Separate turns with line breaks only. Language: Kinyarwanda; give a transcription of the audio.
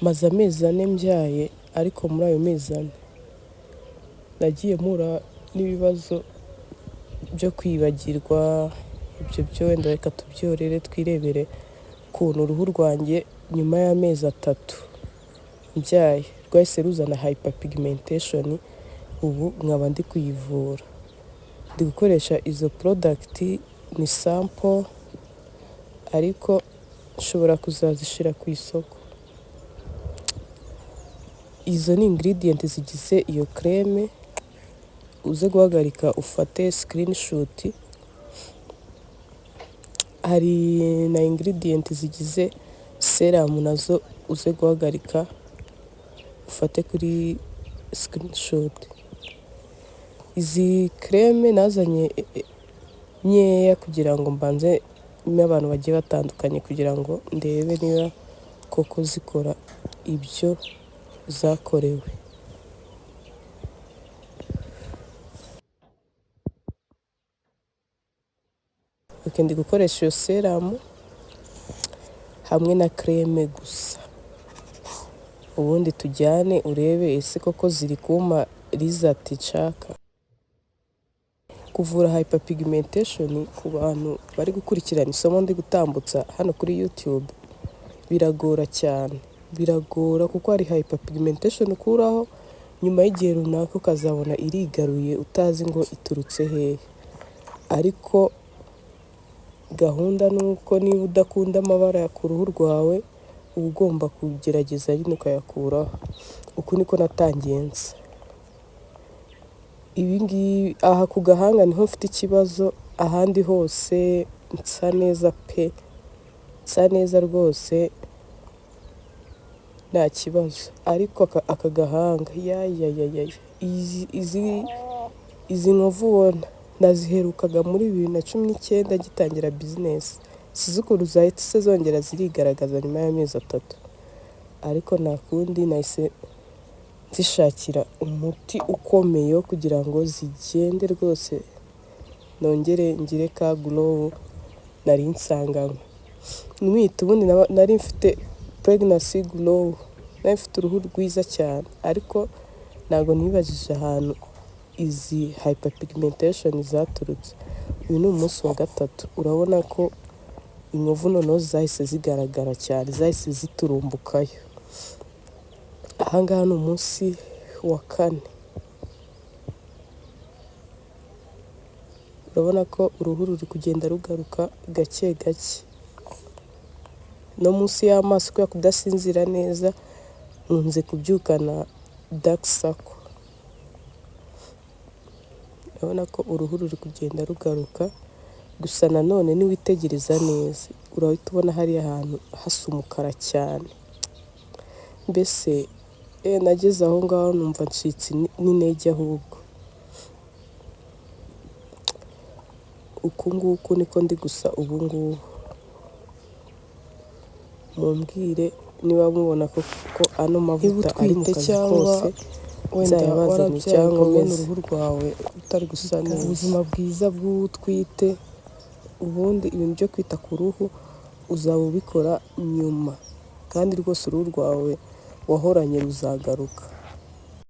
maze amezi 4 mbyaye, ariko muri ayo mezi 4 nagiye mpura n'ibibazo byo kwibagirwa. Ibyo byo wenda reka tubyorere twirebere ukuntu uruhu rwanjye nyuma y'amezi 3 mbyaye rwahise ruzana hyperpigmentation. Ubu nkaba ndi kuyivura, ndi gukoresha izo product, ni sample ariko nshobora kuzazishira ku isoko. Izo ni ingredient zigize iyo creme, uze guhagarika ufate screenshot. Hari na ingredient zigize serum nazo uze guhagarika ufate kuri screenshot. Izi creme nazanye nyeya kugira ngo mbanze n'abantu bagiye batandukanye kugira ngo ndebe niba koko zikora ibyo zakorewe. Ndi gukoresha iyo serum hamwe na creme gusa, ubundi tujyane urebe ese koko ziri kuma result nshaka. Kuvura hyperpigmentation ku bantu bari gukurikirana isomo ndi gutambutsa hano kuri YouTube biragora cyane, biragora kuko hari hyperpigmentation ukuraho nyuma y'igihe runaka ukazabona irigaruye utazi ngo iturutse hehe. Ariko gahunda nuko niba udakunda amabara ya ku ruhu rwawe uba ugomba kugerageza nyine ukayakuraho. Uku niko natangiye nsa. Ibi ngibi aha ku gahanga niho mfite ikibazo, ahandi hose nsa neza pe, nsa neza rwose nta kibazo. Ariko aka gahanga izi nkovu ubona naziherukaga muri 2019 gitangira business. Sizi ukuntu zahise zongera zirigaragaza nyuma y'amezi 3, ariko nta kundi nahise zishakira umuti ukomeye wo kugira ngo zigende rwose nongere ngire ka glow nari nsanganywe. Mwita ubundi nari mfite pregnancy glow, nari mfite uruhu rwiza cyane, ariko ntago nibajije ahantu izi hyperpigmentation zaturutse. Uyu ni umunsi wa 3, urabona ko inkovu noneho zahise zigaragara cyane, zahise ziturumbukayo. Ahangaha ni umunsi wa 4. Urabona ko uruhu ruri kugenda rugaruka gake gake. No munsi y'amaso kubera kudasinzira neza nkunze kubyukana dark circle. Urabona ko uruhu ruri kugenda rugaruka, gusa nanone niwitegereza neza urahita ubona hari ahantu hasa umukara cyane. Mbese nageze aho ngaho numva ncitse n'intege ahubwo. Uku nguku niko ndi gusa ubu ngubu. Mumbwire niba mubona ko ano mavuta ari mu kazi kose, wenda warabyaye cyangwa uruhu rwawe utari gusa neza. Ubuzima bwiza bw'utwite, ubundi ibintu byo kwita ku ruhu uzaba ubikora nyuma, kandi rwose uruhu rwawe wahoranye ruzagaruka.